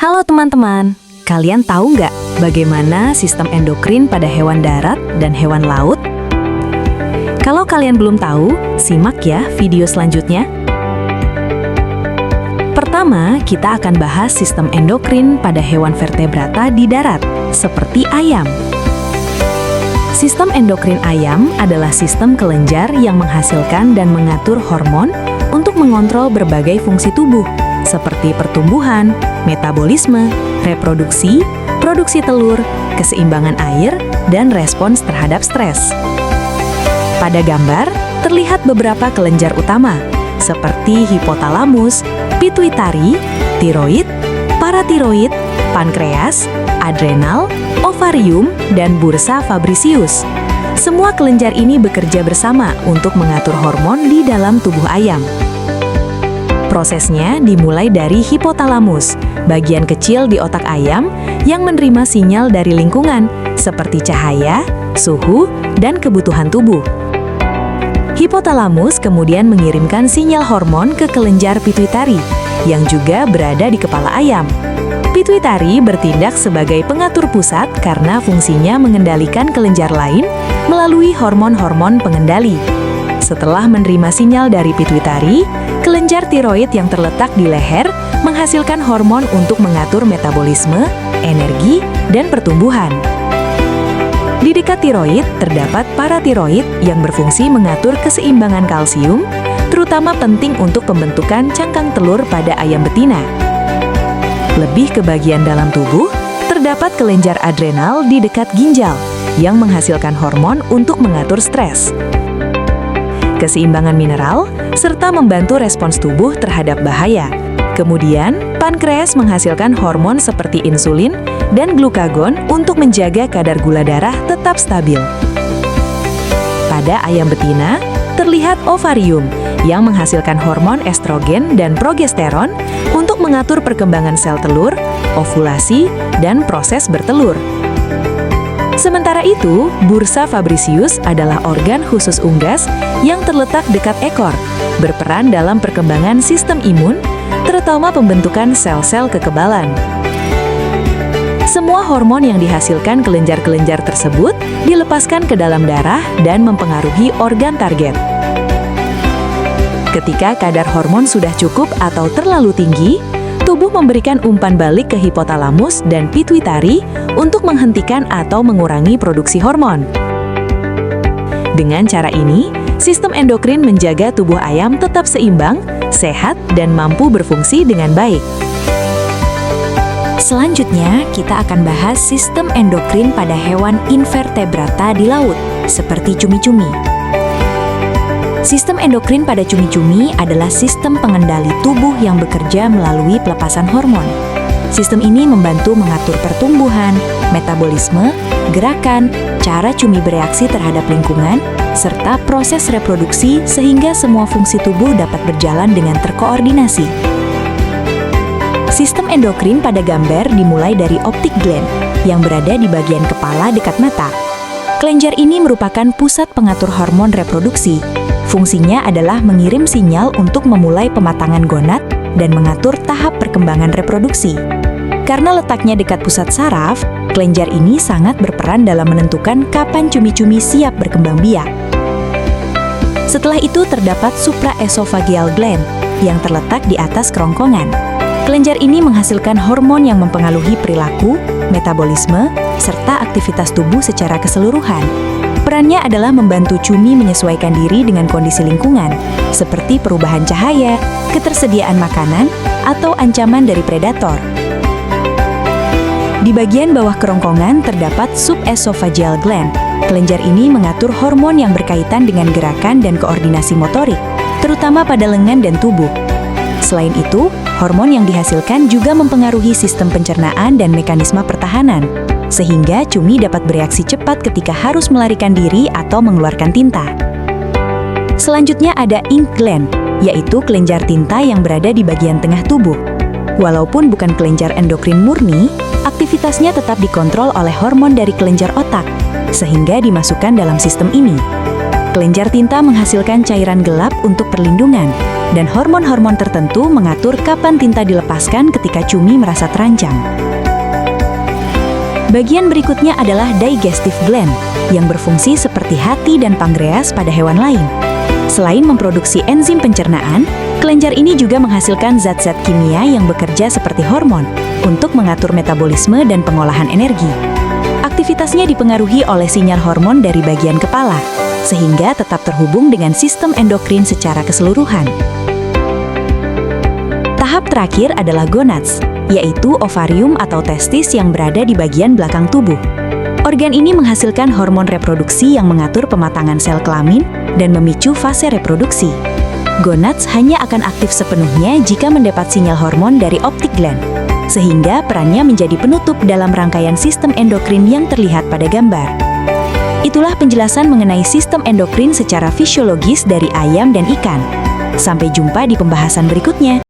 Halo teman-teman, kalian tahu nggak bagaimana sistem endokrin pada hewan darat dan hewan laut? Kalau kalian belum tahu, simak ya video selanjutnya. Pertama, kita akan bahas sistem endokrin pada hewan vertebrata di darat, seperti ayam. Sistem endokrin ayam adalah sistem kelenjar yang menghasilkan dan mengatur hormon untuk mengontrol berbagai fungsi tubuh, seperti pertumbuhan, metabolisme, reproduksi, produksi telur, keseimbangan air, dan respons terhadap stres. Pada gambar, terlihat beberapa kelenjar utama, seperti hipotalamus, pituitari, tiroid, paratiroid, pankreas, adrenal, ovarium, dan bursa fabricius. Semua kelenjar ini bekerja bersama untuk mengatur hormon di dalam tubuh ayam. Prosesnya dimulai dari hipotalamus, bagian kecil di otak ayam yang menerima sinyal dari lingkungan, seperti cahaya, suhu, dan kebutuhan tubuh. Hipotalamus kemudian mengirimkan sinyal hormon ke kelenjar pituitari, yang juga berada di kepala ayam. Pituitari bertindak sebagai pengatur pusat karena fungsinya mengendalikan kelenjar lain melalui hormon-hormon pengendali. Setelah menerima sinyal dari pituitari, kelenjar tiroid yang terletak di leher menghasilkan hormon untuk mengatur metabolisme, energi, dan pertumbuhan. Di dekat tiroid terdapat paratiroid yang berfungsi mengatur keseimbangan kalsium, terutama penting untuk pembentukan cangkang telur pada ayam betina. Lebih ke bagian dalam tubuh, terdapat kelenjar adrenal di dekat ginjal yang menghasilkan hormon untuk mengatur stres, keseimbangan mineral, serta membantu respons tubuh terhadap bahaya. Kemudian, pankreas menghasilkan hormon seperti insulin dan glukagon untuk menjaga kadar gula darah tetap stabil. Pada ayam betina, terlihat ovarium yang menghasilkan hormon estrogen dan progesteron untuk mengatur perkembangan sel telur, ovulasi, dan proses bertelur. Sementara itu, bursa fabricius adalah organ khusus unggas yang terletak dekat ekor, berperan dalam perkembangan sistem imun, terutama pembentukan sel-sel kekebalan. Semua hormon yang dihasilkan kelenjar-kelenjar tersebut dilepaskan ke dalam darah dan mempengaruhi organ target. Ketika kadar hormon sudah cukup atau terlalu tinggi, tubuh memberikan umpan balik ke hipotalamus dan pituitari untuk menghentikan atau mengurangi produksi hormon. Dengan cara ini, sistem endokrin menjaga tubuh ayam tetap seimbang, sehat, dan mampu berfungsi dengan baik. Selanjutnya, kita akan bahas sistem endokrin pada hewan invertebrata di laut, seperti cumi-cumi. Sistem endokrin pada cumi-cumi adalah sistem pengendali tubuh yang bekerja melalui pelepasan hormon. Sistem ini membantu mengatur pertumbuhan, metabolisme, gerakan, cara cumi bereaksi terhadap lingkungan, serta proses reproduksi sehingga semua fungsi tubuh dapat berjalan dengan terkoordinasi. Sistem endokrin pada gambar dimulai dari optic gland yang berada di bagian kepala dekat mata. Kelenjar ini merupakan pusat pengatur hormon reproduksi. Fungsinya adalah mengirim sinyal untuk memulai pematangan gonad dan mengatur tahap perkembangan reproduksi. Karena letaknya dekat pusat saraf, kelenjar ini sangat berperan dalam menentukan kapan cumi-cumi siap berkembang biak. Setelah itu terdapat supraesophageal gland yang terletak di atas kerongkongan. Kelenjar ini menghasilkan hormon yang mempengaruhi perilaku, metabolisme, serta aktivitas tubuh secara keseluruhan. Perannya adalah membantu cumi menyesuaikan diri dengan kondisi lingkungan, seperti perubahan cahaya, ketersediaan makanan, atau ancaman dari predator. Di bagian bawah kerongkongan terdapat subesophageal gland. Kelenjar ini mengatur hormon yang berkaitan dengan gerakan dan koordinasi motorik, terutama pada lengan dan tubuh. Selain itu, hormon yang dihasilkan juga mempengaruhi sistem pencernaan dan mekanisme pertahanan, sehingga cumi dapat bereaksi cepat ketika harus melarikan diri atau mengeluarkan tinta. Selanjutnya ada ink gland, yaitu kelenjar tinta yang berada di bagian tengah tubuh. Walaupun bukan kelenjar endokrin murni, aktivitasnya tetap dikontrol oleh hormon dari kelenjar otak, sehingga dimasukkan dalam sistem ini. Kelenjar tinta menghasilkan cairan gelap untuk perlindungan, dan hormon-hormon tertentu mengatur kapan tinta dilepaskan ketika cumi merasa terancam. Bagian berikutnya adalah digestive gland, yang berfungsi seperti hati dan pankreas pada hewan lain. Selain memproduksi enzim pencernaan, kelenjar ini juga menghasilkan zat-zat kimia yang bekerja seperti hormon untuk mengatur metabolisme dan pengolahan energi. Aktivitasnya dipengaruhi oleh sinyal hormon dari bagian kepala, sehingga tetap terhubung dengan sistem endokrin secara keseluruhan. Tahap terakhir adalah gonads, yaitu ovarium atau testis yang berada di bagian belakang tubuh. Organ ini menghasilkan hormon reproduksi yang mengatur pematangan sel kelamin dan memicu fase reproduksi. Gonads hanya akan aktif sepenuhnya jika mendapat sinyal hormon dari optic gland, sehingga perannya menjadi penutup dalam rangkaian sistem endokrin yang terlihat pada gambar. Itulah penjelasan mengenai sistem endokrin secara fisiologis dari ayam dan ikan. Sampai jumpa di pembahasan berikutnya.